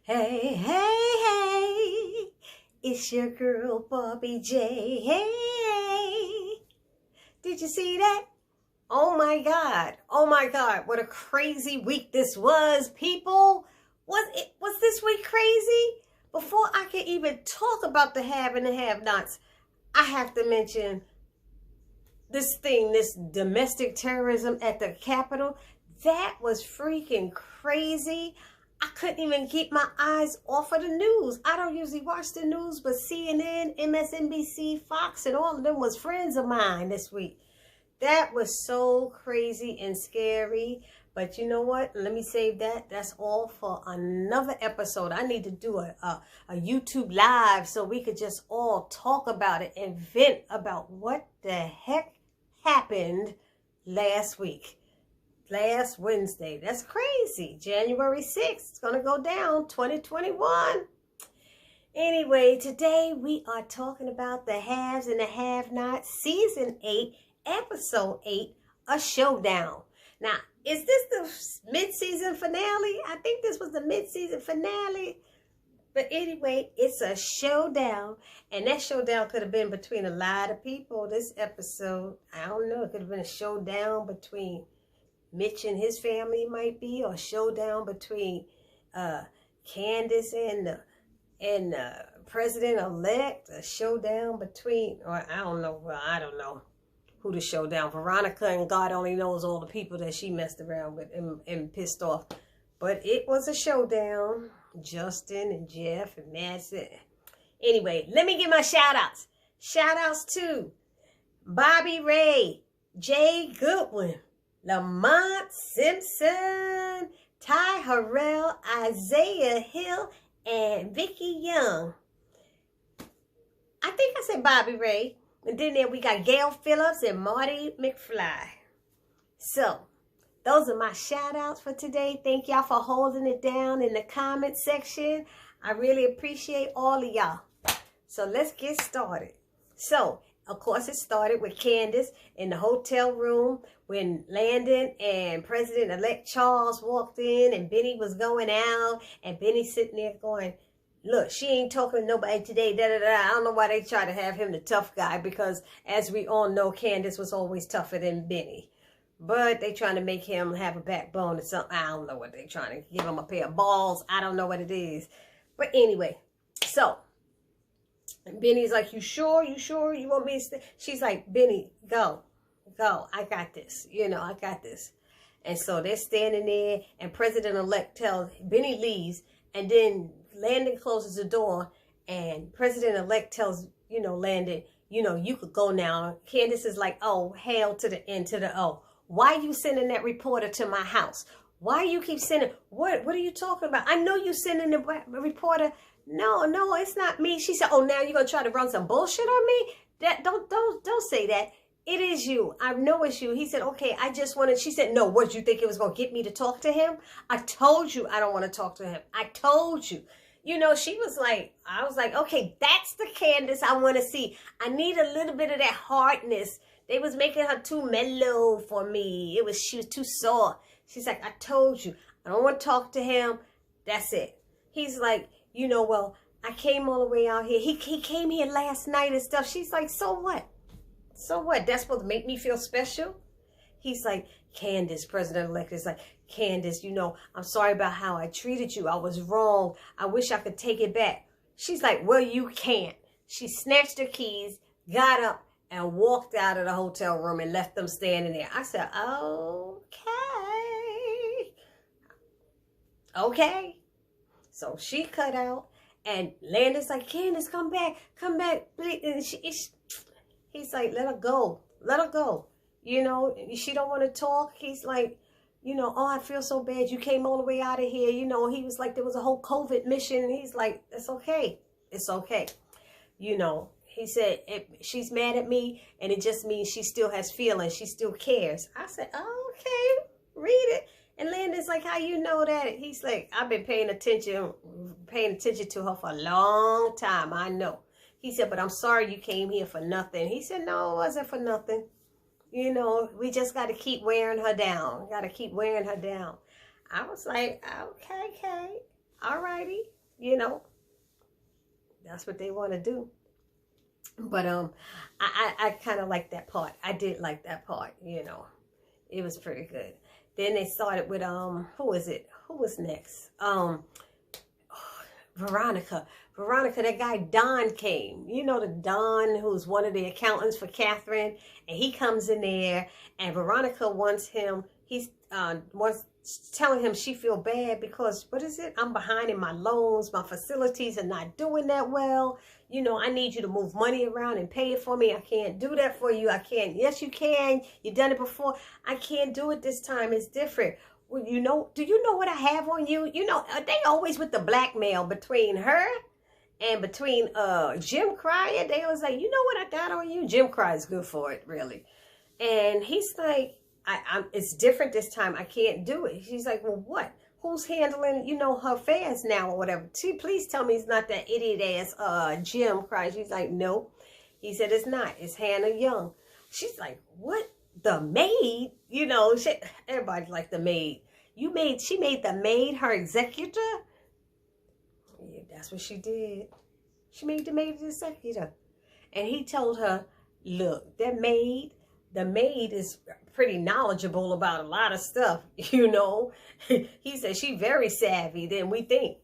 Hey, hey, hey, it's your girl, Barbie J. Hey, did you see that? Oh my God, what a crazy week this was, people. Was this week crazy? Before I can even talk about the have and the have-nots, I have to mention this domestic terrorism at the Capitol. That was freaking crazy. I couldn't even keep my eyes off of the news. I don't usually watch the news, but CNN, MSNBC, Fox, and all of them was friends of mine this week. That was so crazy and scary. But you know what? Let me save that. That's all for another episode. I need to do a YouTube live so we could just all talk about it and vent about what the heck happened last week. Last Wednesday. That's crazy. January 6th. It's going to go down 2021. Anyway, today we are talking about the haves and the have-nots. Season 8, Episode 8, A Showdown. Now, is this the mid-season finale? I think this was the mid-season finale. But anyway, it's a showdown. And that showdown could have been between a lot of people. This episode, I don't know. It could have been a showdown between Mitch and his family, might be, or showdown between Candace and the president-elect, a showdown between, or I don't know, well, I don't know who the showdown, Veronica, and God only knows all the people that she messed around with and pissed off. But it was a showdown. Justin and Jeff and Madison. Anyway, let me give my shout-outs. Shout-outs to Bobby Ray, Jay Goodwin, Lamont Simpson, Ty Harrell, Isaiah Hill, and Vicky Young. I think I said Bobby Ray. And then there we got Gail Phillips and Marty McFly. So, those are my shout-outs for today. Thank y'all for holding it down in the comment section. I really appreciate all of y'all. So, let's get started. So, of course, it started with Candace in the hotel room when Landon and President-elect Charles walked in and Benny was going out. And Benny sitting there going, look, she ain't talking to nobody today. I don't know why they try to have him the tough guy because, as we all know, Candace was always tougher than Benny. But they trying to make him have a backbone or something. I don't know what they trying to give him, a pair of balls. I don't know what it is. But anyway, so and Benny's like, you sure? You sure? You want me to stay? She's like, Benny, go. I got this. You know, I got this. And so they're standing there, and President-elect tells, Benny leaves, and then Landon closes the door, and President-elect tells, Landon, you could go now. Candace is like, oh, hail to the N to the O. Why are you sending that reporter to my house? Why you keep sending, what are you talking about? I know you sending the reporter. No, it's not me. She said, oh, now you're going to try to run some bullshit on me? Don't say that. It is you. I know it's you. He said, okay, I just wanted, she said, no, what, you think it was going to get me to talk to him? I told you I don't want to talk to him. I told you. She was like, I was like, okay, that's the Candace I want to see. I need a little bit of that hardness. They was making her too mellow for me. She was too soft. She's like, I told you, I don't want to talk to him. That's it. He's like, well, I came all the way out here. He came here last night and stuff. She's like, so what? So what? That's supposed to make me feel special? He's like, Candace, President-elect is like, Candace, I'm sorry about how I treated you. I was wrong. I wish I could take it back. She's like, well, you can't. She snatched her keys, got up, and walked out of the hotel room and left them standing there. I said, okay. So she cut out, and Landon's like, Candace, come back, please. And he's like, let her go. She don't want to talk. He's like, oh, I feel so bad. You came all the way out of here. He was like, there was a whole COVID mission. He's like, it's okay. It's okay. He said, she's mad at me, and it just means she still has feelings. She still cares. I said, okay, read it. And Landon's like, how you know that? He's like, I've been paying attention to her for a long time. I know. He said, but I'm sorry you came here for nothing. He said, no, it wasn't for nothing. We just got to keep wearing her down. I was like, okay, all righty. you know, that's what they want to do. But I kind of like that part. I did like that part, you know. It was pretty good. Then they started with who is it? Who was next? Veronica. Veronica, that guy Don came. You know, the Don who's one of the accountants for Catherine, and he comes in there, and Veronica wants him. He's wants telling him she feel bad because, what is it? I'm behind in my loans. My facilities are not doing that well. You know, I need you to move money around and pay it for me. I can't do that for you. I can't. Yes, you can. You've done it before. I can't do it this time. It's different. Well, you know, do you know what I have on you? You know, they always with the blackmail between her and between Jim Cryer. They always like, you know what I got on you? Jim Cryer's good for it, really. And he's like, it's different this time. I can't do it. She's like, well, what? Who's handling, you know, her affairs now or whatever? Please tell me it's not that idiot ass Jim Cryer. She's like, no. He said it's not. It's Hannah Young. She's like, what? The maid? You know, everybody's like the maid. She made the maid her executor? Yeah, that's what she did. She made the maid the executor. And he told her, look, the maid is pretty knowledgeable about a lot of stuff, you know. He said she's very savvy than we think.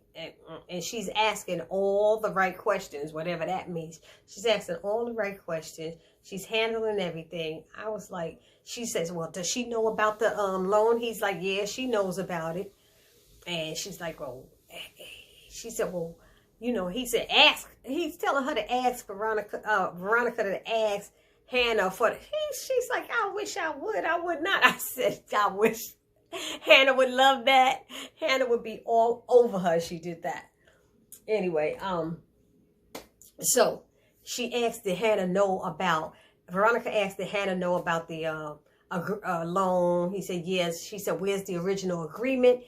And she's asking all the right questions, whatever that means. She's asking all the right questions. She's handling everything. I was like, she says, well, does she know about the loan? He's like, yeah, she knows about it. And she's like, well, she said, well, you know, he said, ask. He's telling her to ask Veronica to ask Hannah for the, she's like, I wish I would. I would not. I said, I wish Hannah would love that. Hannah would be all over her if she did that. Anyway, so she asked, did Hannah know about, Veronica asked, did Hannah know about the loan? He said, yes. She said, where's the original agreement?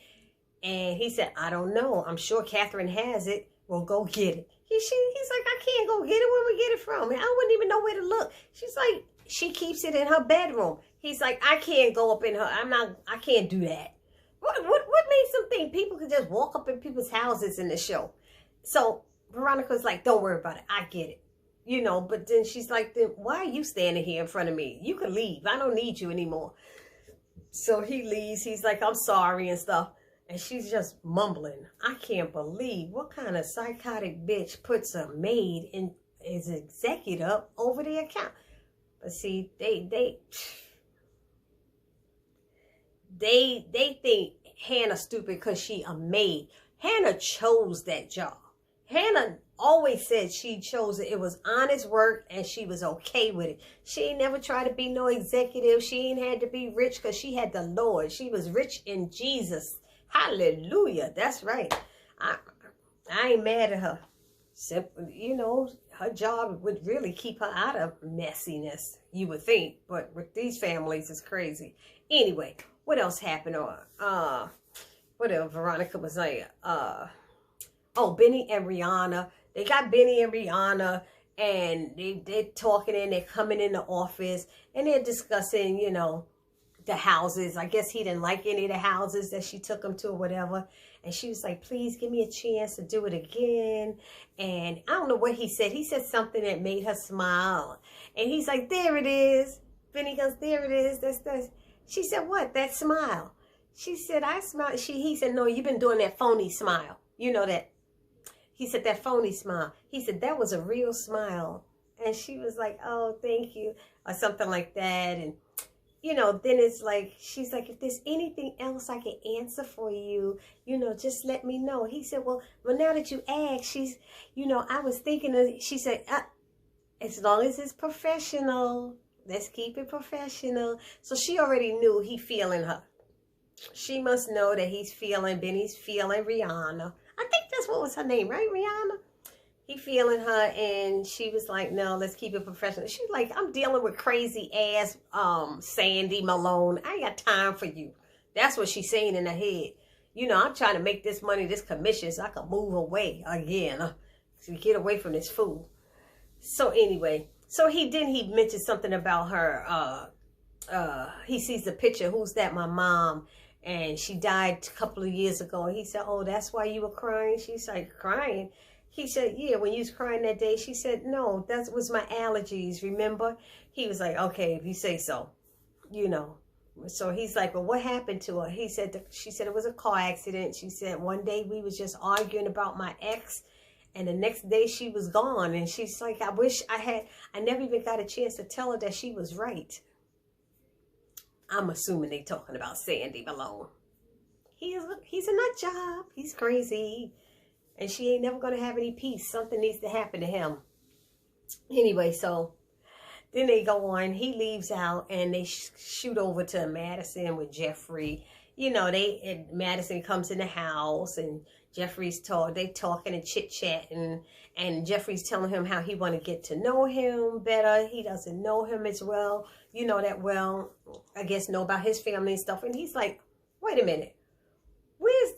And he said, I don't know. I'm sure Catherine has it. Well, go get it. He's like, I can't go get it. Where we get it from? And I wouldn't even know where to look. She's like, she keeps it in her bedroom. He's like, I can't go up in her. I can't do that. What makes them think people can just walk up in people's houses in the show? So Veronica's like, don't worry about it. I get it. You know, but then she's like, then why are you standing here in front of me? You can leave. I don't need you anymore. So he leaves. He's like, I'm sorry and stuff. And she's just mumbling. I can't believe what kind of psychotic bitch puts a maid in as executive over the account. But see, they think Hannah stupid because she a maid. Hannah chose that job. Hannah always said she chose it. It was honest work and she was okay with it. She ain't never tried to be no executive. She ain't had to be rich because she had the Lord. She was rich in Jesus. Hallelujah. That's right. I ain't mad at her. Simple, you know, her job would really keep her out of messiness, you would think. But with these families, it's crazy. Anyway, what else happened? What else? Veronica was like, oh, Benny and Rihanna. They got Benny and Rihanna, and they're talking and they're coming in the office, and they're discussing, you know, the houses. I guess he didn't like any of the houses that she took him to or whatever. And she was like, please give me a chance to do it again. And I don't know what he said. He said something that made her smile. And he's like, there it is. Benny goes, there it is. That's. She said, what? That smile. She said, I smile. He said, no, you've been doing that phony smile. You know that. He said, that phony smile. He said, that was a real smile. And she was like, oh, thank you. Or something like that. And you know, then it's like, she's like, if there's anything else I can answer for you, you know, just let me know. He said, well, now that you asked, you know, I was thinking she said, as long as it's professional, let's keep it professional. So she already knew he feeling her. She must know that Benny's feeling Rihanna. I think that's what was her name, right? Rihanna? He feeling her, and she was like, no, let's keep it professional. She's like, I'm dealing with crazy ass Sandy Malone. I ain't got time for you. That's what she's saying in her head. You know, I'm trying to make this money, this commission, so I can move away again. To get away from this fool. So anyway, so he mentioned something about her. He sees the picture. Who's that? My mom. and she died a couple of years ago. And he said, oh, that's why you were crying? She's like, crying? He said, yeah, when you was crying that day. She said, no, that was my allergies, remember? He was like, okay, if you say so, you know. So he's like, well, what happened to her? He said, she said it was a car accident. She said one day we was just arguing about my ex, and the next day she was gone. And she's like, I wish I never even got a chance to tell her that she was right. I'm assuming they talking about Sandy Malone. He's a nut job. He's crazy. And she ain't never going to have any peace. Something needs to happen to him. Anyway, so then they go on. He leaves out and they shoot over to Madison with Jeffrey. You know, Madison comes in the house and Jeffrey's they talking and chit-chatting. And Jeffrey's telling him how he want to get to know him better. He doesn't know him as well, you know, that well. I guess know about his family and stuff. And he's like, wait a minute. Where's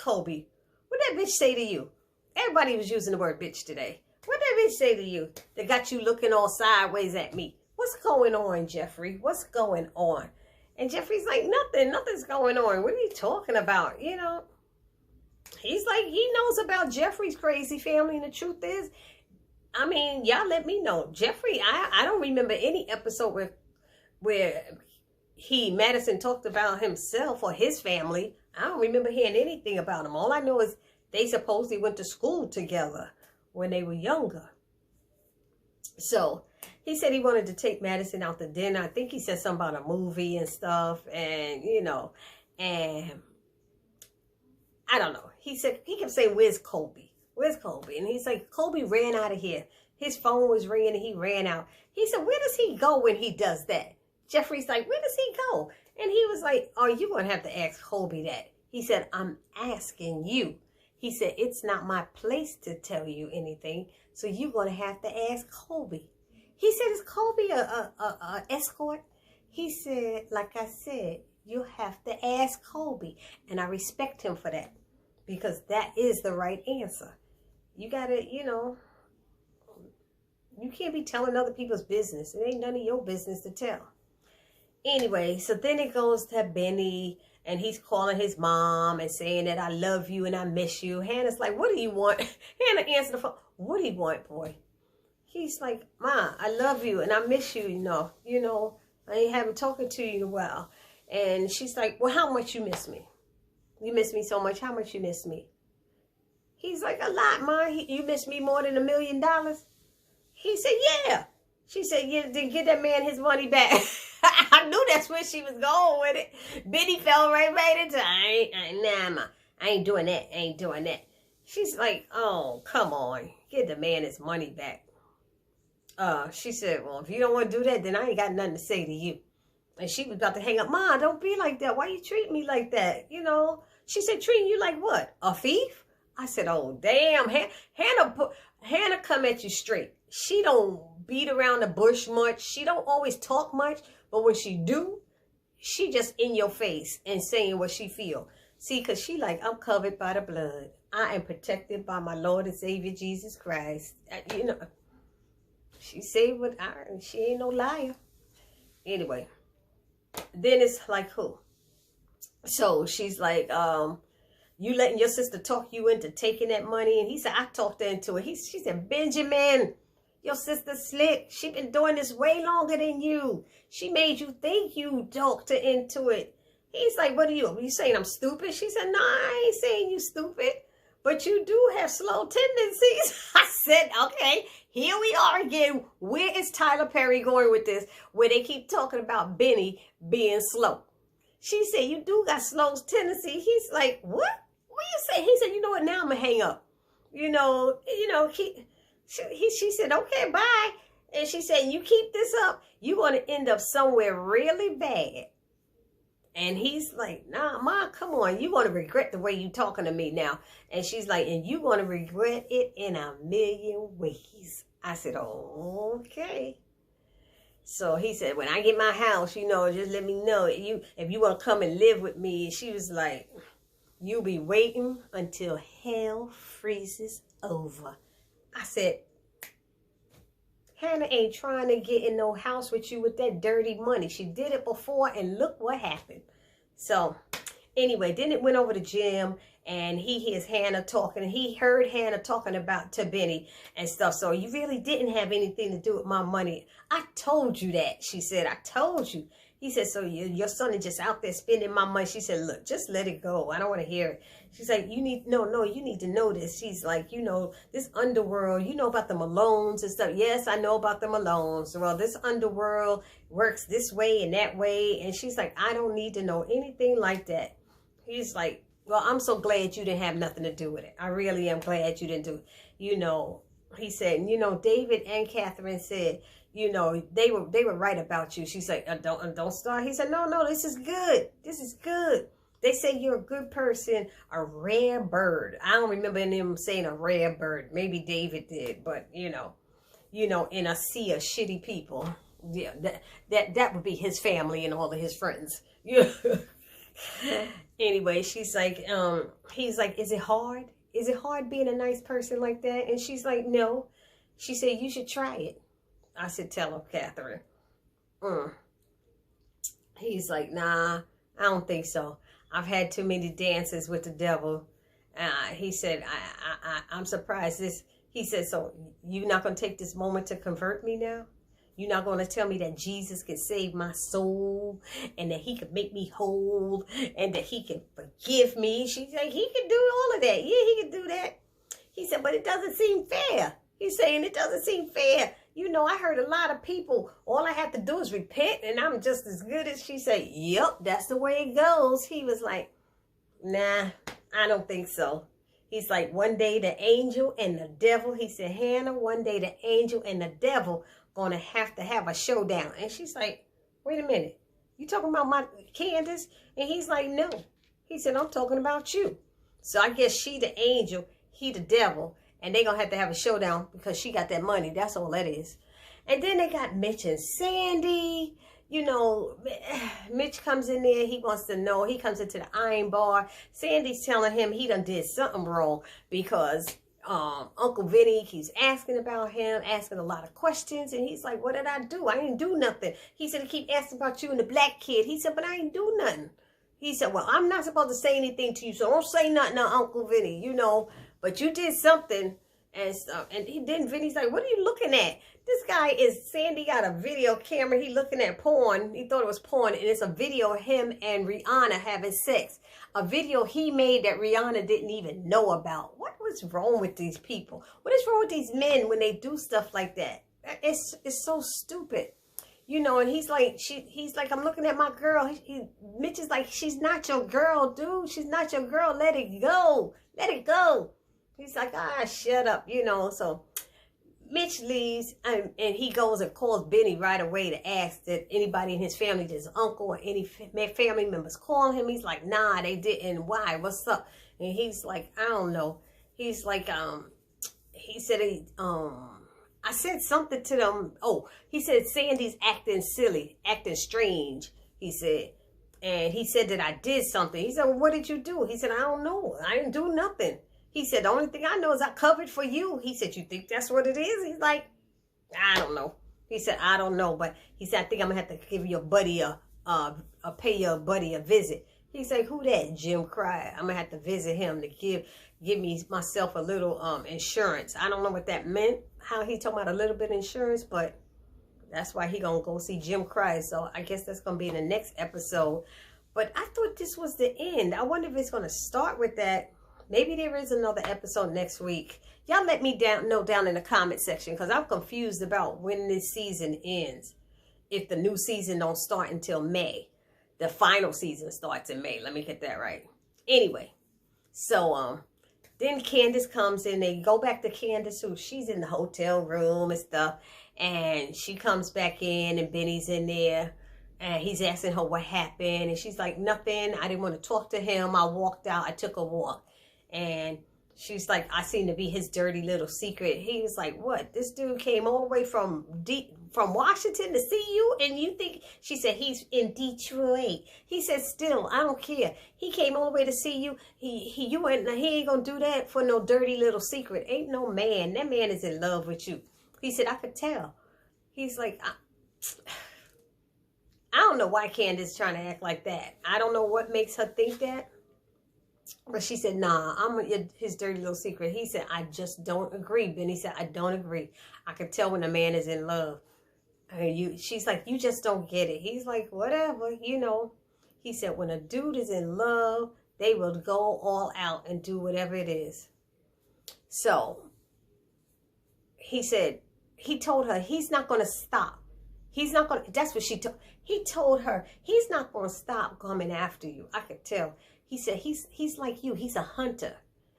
Kobe? What that bitch say to you? Everybody was using the word bitch today. What that bitch say to you that got you looking all sideways at me? What's going on, Jeffrey? What's going on? And Jeffrey's like, nothing's going on. What are you talking about? You know, he's like, he knows about Jeffrey's crazy family. And the truth is, I mean, y'all let me know. Jeffrey, I don't remember any episode where Madison talked about himself or his family. I don't remember hearing anything about him. All I know is they supposedly went to school together when they were younger. So he said he wanted to take Madison out to dinner. I think he said something about a movie and stuff. And, you know, and I don't know. He kept saying, where's Kobe? Where's Kobe? And he's like, Kobe ran out of here. His phone was ringing and he ran out. He said, where does he go when he does that? Jeffrey's like, where does he go? And he was like, oh, you're going to have to ask Kobe that. He said, I'm asking you. He said, it's not my place to tell you anything. So you're going to have to ask Kobe. He said, is Kobe a escort? He said, like I said, you have to ask Kobe. And I respect him for that. Because that is the right answer. You got to, you know, you can't be telling other people's business. It ain't none of your business to tell. Anyway, so then it goes to Benny, and he's calling his mom and saying that I love you and I miss you. Hannah's like, what do you want? Hannah answered the phone. What do you want, boy? He's like, Ma, I love you and I miss you, you know, I haven't talked to you in a while. And she's like, well, how much you miss me? You miss me so much. How much you miss me? He's like, a lot, Ma. You miss me more than $1 million? He said, yeah. She said, yeah, then get that man his money back. I knew that's where she was going with it. Benny fell right into nah, Ma. I ain't doing that. I ain't doing that. She's like, oh, come on. Get the man his money back. She said, well, if you don't want to do that, then I ain't got nothing to say to you. And she was about to hang up. Ma, don't be like that. Why you treat me like that? You know, she said, treating you like what? A thief? I said, oh, damn. Hannah come at you straight. She don't beat around the bush much. She don't always talk much. But when she do, she just in your face and saying what she feel. See, because she like, I'm covered by the blood. I am protected by my Lord and Savior, Jesus Christ. You know, she say what she ain't no liar. Anyway, then it's like who? So she's like, you letting your sister talk you into taking that money? And he said, I talked her into it. She said, Benjamin, your sister slick. She been doing this way longer than you. She made you think you talked her into it. He's like, what are you saying I'm stupid? She said, no, I ain't saying you stupid. But you do have slow tendencies. I said, okay, here we are again. Where is Tyler Perry going with this? Where they keep talking about Benny being slow. She said, you do got slow tendency. He's like, what? What you say? He said, you know what? Now I'm going to hang up. She said, okay, bye. And she said, you keep this up, you're going to end up somewhere really bad. And he's like, nah, Ma, come on. You're going to regret the way you talking to me now. And she's like, and you're going to regret it in a million ways. I said, oh, okay. So he said, when I get my house, just let me know. If you want to come and live with me. She was like, you'll be waiting until hell freezes over. I said, Hannah ain't trying to get in no house with you with that dirty money. She did it before and look what happened. So anyway, then it went over to Jim, and he hears Hannah talking, and he heard Hannah talking about to Benny and stuff. So you really didn't have anything to do with my money. I told you that, she said. I told you. He said, so your son is just out there spending my money. She said, look, just let it go. I don't want to hear it. She's like, you need, no, you need to know this. She's like, you know, this underworld, you know about the Malones and stuff. Yes, I know about the Malones. Well, this underworld works this way and that way. And she's like, I don't need to know anything like that. He's like, well, I'm so glad you didn't have nothing to do with it. I really am glad you didn't do it. You know, he said, you know, David and Catherine said, you know, they were right about you. She's like, don't start. He said, no, this is good. This is good. They say you're a good person, a rare bird. I don't remember them saying a rare bird. Maybe David did, but you know, in a sea of shitty people. Yeah, that would be his family and all of his friends. Yeah. Anyway, she's like, he's like, is it hard? Is it hard being a nice person like that? And she's like, no. She said, you should try it. I said, tell him, Catherine. He's like, nah, I don't think so. I've had too many dances with the devil. He said, I'm surprised this. He said, so you're not going to take this moment to convert me now? You're not going to tell me that Jesus can save my soul and that he can make me whole and that he can forgive me? She's like, he can do all of that. Yeah, he can do that. He said, but it doesn't seem fair. He's saying it doesn't seem fair. You know, I heard a lot of people, all I have to do is repent and I'm just as good as she said. Yep, that's the way it goes. He was like, nah, I don't think so. He's like, one day the angel and the devil, he said, Hannah, one day the angel and the devil going to have a showdown. And she's like, wait a minute. You talking about my Candace? And he's like, no. He said, I'm talking about you. So I guess she the angel, he the devil. And they're going to have a showdown because she got that money. That's all that is. And then they got Mitch and Sandy. You know, Mitch comes in there. He wants to know. He comes into the iron bar. Sandy's telling him he done did something wrong because Uncle Vinny keeps asking about him, asking a lot of questions. And he's like, what did I do? I didn't do nothing. He said, he keep asking about you and the black kid. He said, but I ain't do nothing. He said, well, I'm not supposed to say anything to you. So don't say nothing to Uncle Vinny, you know. But you did something and stuff. And then Vinny's like, what are you looking at? This guy is, Sandy got a video camera. He looking at porn. He thought it was porn. And it's a video of him and Rihanna having sex. A video he made that Rihanna didn't even know about. What was wrong with these people? What is wrong with these men when they do stuff like that? It's so stupid. You know, and he's like, I'm looking at my girl. Mitch is like, she's not your girl, dude. She's not your girl. Let it go. Let it go. He's like, shut up, you know. So Mitch leaves and he goes and calls Benny right away to ask that anybody in his family, his uncle or any family members call him. He's like, nah, they didn't. Why? What's up? And he's like, I don't know. He's like, he said, I said something to them. Oh, he said, Sandy's acting silly, acting strange, he said. And he said that I did something. He said, well, what did you do? He said, I don't know. I didn't do nothing. He said, the only thing I know is I covered for you. He said, you think that's what it is? He's like, I don't know. He said, I don't know. But he said, I think I'm going to have to give your buddy pay your buddy a visit. He said, who that? Jim cried. I'm going to have to visit him to give me myself a little insurance. I don't know what that meant. How he talking about a little bit of insurance, but that's why he going to go see Jim cry. So I guess that's going to be in the next episode. But I thought this was the end. I wonder if it's going to start with that. Maybe there is another episode next week. Y'all let me know down in the comment section because I'm confused about when this season ends. If the new season don't start until May. The final season starts in May. Let me get that right. Anyway, so then Candace comes in. They go back to Candace, who she's in the hotel room and stuff. And she comes back in and Benny's in there. And he's asking her what happened. And she's like, nothing. I didn't want to talk to him. I walked out. I took a walk. And she's like, I seem to be his dirty little secret. He was like, what? This dude came all the way from Washington to see you? And you think, she said, he's in Detroit. He said, still, I don't care. He came all the way to see you. He ain't gonna do that for no dirty little secret. Ain't no man. That man is in love with you. He said, I could tell. He's like, I don't know why Candace trying to act like that. I don't know what makes her think that. But she said, nah, I'm his dirty little secret. He said, I just don't agree. Benny said, I don't agree. I can tell when a man is in love. She's like, you just don't get it. He's like, whatever, you know. He said, when a dude is in love, they will go all out and do whatever it is. So he said, he told her he's not going to stop. He's not going to, that's what she told. He told her he's not going to stop coming after you. I could tell. He said, he's like you. He's a hunter.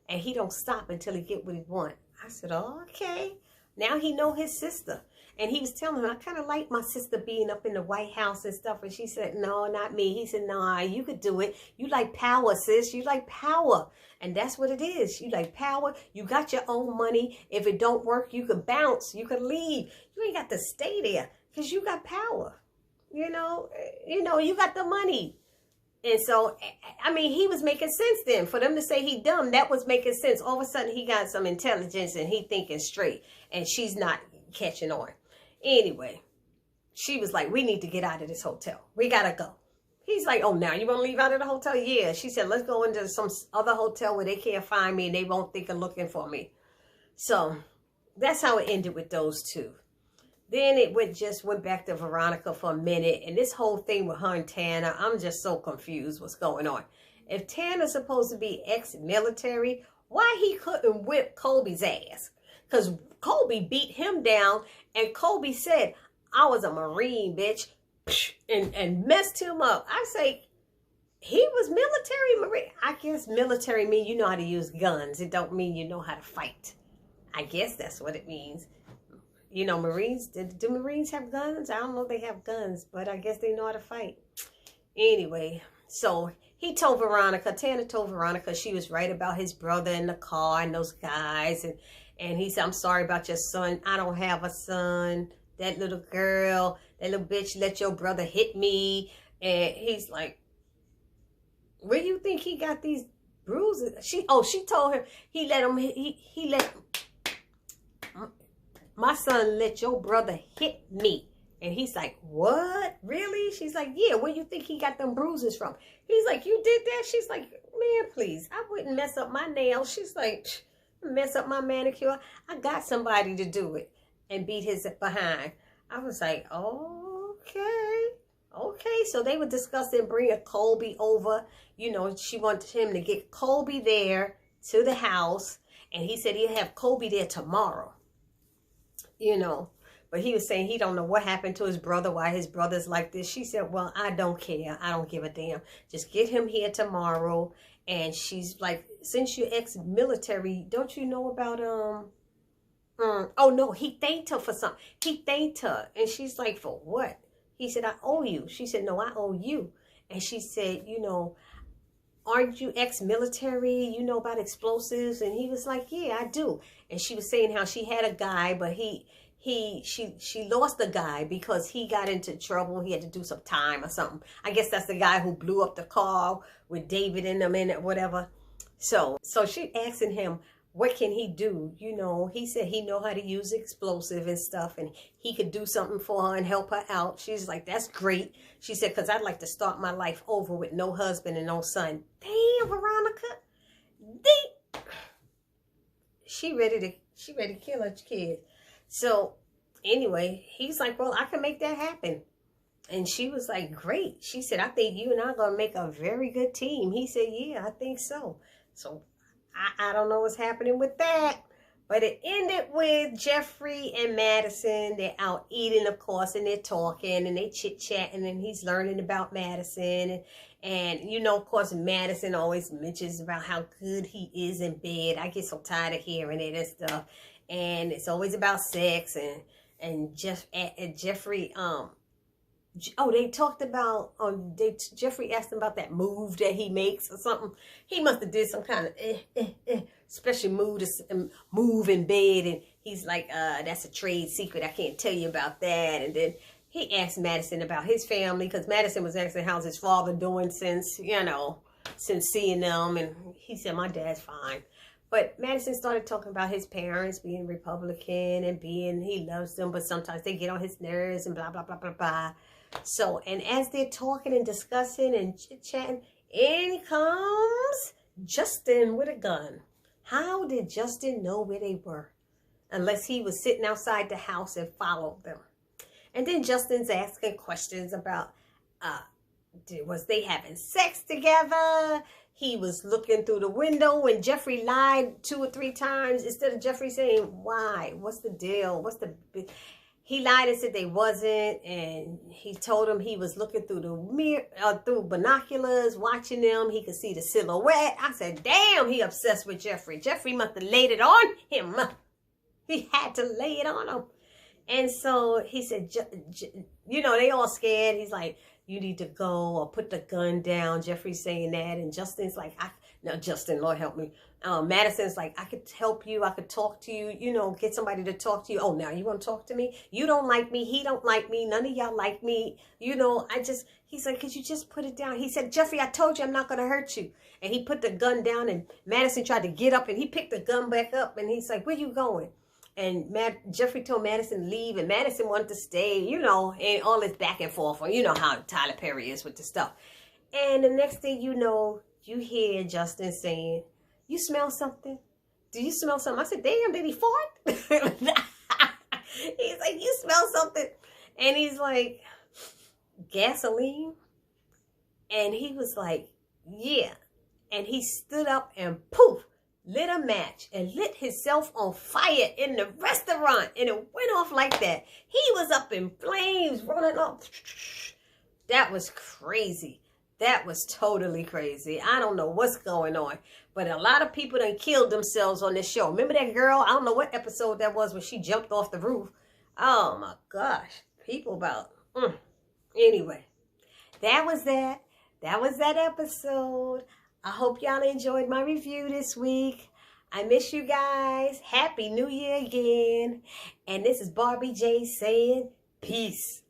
And he don't stop until he get what he want. I said, oh, okay. Now he know his sister. And he was telling her, I kind of like my sister being up in the White House and stuff. And she said, no, not me. He said, nah, you could do it. You like power, sis. You like power. And that's what it is. You like power. You got your own money. If it don't work, you could bounce. You could leave. You ain't got to stay there because you got power. You know, you got the money. And so, I mean, he was making sense then. For them to say he dumb, that was making sense. All of a sudden, he got some intelligence and he thinking straight. And she's not catching on. Anyway, she was like, we need to get out of this hotel. We got to go. He's like, oh, now you want to leave out of the hotel? Yeah. She said, let's go into some other hotel where they can't find me and they won't think of looking for me. So that's how it ended with those two. Then it just went back to Veronica for a minute. And this whole thing with her and Tanner, I'm just so confused what's going on. If Tanner's supposed to be ex-military, why he couldn't whip Colby's ass? Because Colby beat him down. And Colby said, I was a Marine, bitch. And messed him up. I say, he was military Marine. I guess military mean you know how to use guns. It don't mean you know how to fight. I guess that's what it means. You know, Marines, do Marines have guns? I don't know if they have guns, but I guess they know how to fight. Anyway, so he told Veronica, Tanner told Veronica she was right about his brother in the car and those guys. And he said, I'm sorry about your son. I don't have a son. That little girl, that little bitch let your brother hit me. And he's like, where do you think he got these bruises? She told him he let my son let your brother hit me. And he's like, what? Really? She's like, yeah, where you think he got them bruises from? He's like, you did that? She's like, man, please, I wouldn't mess up my nails. She's like, mess up my manicure. I got somebody to do it and beat his behind. I was like, okay. Okay, so they were discussing bringing Colby over. You know, she wanted him to get Colby there to the house. And he said he'd have Colby there tomorrow. You know, but he was saying he don't know what happened to his brother, why his brother's like this. She said, well, I don't care. I don't give a damn. Just get him here tomorrow. And she's like, since you're ex-military, don't you know about, oh, no, he thanked her for something. He thanked her. And she's like, for what? He said, I owe you. She said, no, I owe you. And she said, you know, aren't you ex-military? You know about explosives? And he was like, yeah, I do. And she was saying how she had a guy, but she lost the guy because he got into trouble. He had to do some time or something. I guess that's the guy who blew up the car with David in them in it, whatever. So she asking him, what can he do? You know, he said he know how to use explosive and stuff, and he could do something for her and help her out. She's like, that's great. She said, because I'd like to start my life over with no husband and no son. Damn, Veronica. She ready to kill her kid. So anyway, he's like, well, I can make that happen. And she was like, great. She said, I think you and I are going to make a very good team. He said, yeah, I think so. So I don't know what's happening with that. But it ended with Jeffrey and Madison. They're out eating, of course, and they're talking and they chit-chatting, and he's learning about Madison. And you know, of course, Madison always mentions about how good he is in bed. I get so tired of hearing it and stuff. And it's always about sex. And Jeffrey, they talked about, Jeffrey asked him about that move that he makes or something. He must have did some kind of special move in bed. And he's like, that's a trade secret. I can't tell you about that. And then he asked Madison about his family, because Madison was asking how's his father doing since seeing them. And he said, my dad's fine. But Madison started talking about his parents being Republican and he loves them, but sometimes they get on his nerves and blah, blah, blah, blah, blah. So, and as they're talking and discussing and chit-chatting, in comes Justin with a gun. How did Justin know where they were? Unless he was sitting outside the house and followed them. And then Justin's asking questions about, was they having sex together? He was looking through the window and Jeffrey lied 2 or 3 times. Instead of Jeffrey saying, why? What's the deal? He lied and said they wasn't. And he told him he was looking through the mirror, through binoculars, watching them. He could see the silhouette. I said, damn, he obsessed with Jeffrey. Jeffrey must have laid it on him. He had to lay it on him. And so he said, you know, they all scared. He's like, you need to go or put the gun down. Jeffrey's saying that. And Justin's like, no, Justin, Lord help me. Madison's like, I could help you. I could talk to you, you know, get somebody to talk to you. Oh, now you want to talk to me? You don't like me. He don't like me. None of y'all like me. You know, he's like, could you just put it down? He said, Jeffrey, I told you I'm not going to hurt you. And he put the gun down and Madison tried to get up and he picked the gun back up. And he's like, where you going? And Jeffrey told Madison to leave, and Madison wanted to stay, you know, and all this back and forth. You know how Tyler Perry is with the stuff. And the next thing you know, you hear Justin saying, you smell something? Do you smell something? I said, damn, did he fart? He's like, you smell something? And he's like, gasoline? And he was like, yeah. And he stood up and poof, lit a match and lit himself on fire in the restaurant. And it went off like that. He was up in flames, running up. That was crazy. That was totally crazy. I don't know what's going on. But a lot of people done killed themselves on this show. Remember that girl? I don't know what episode that was when she jumped off the roof. Oh my gosh. People about... Anyway. That was that. That was that episode. I hope y'all enjoyed my review this week. I miss you guys. Happy New Year again. And this is Barbie J saying peace.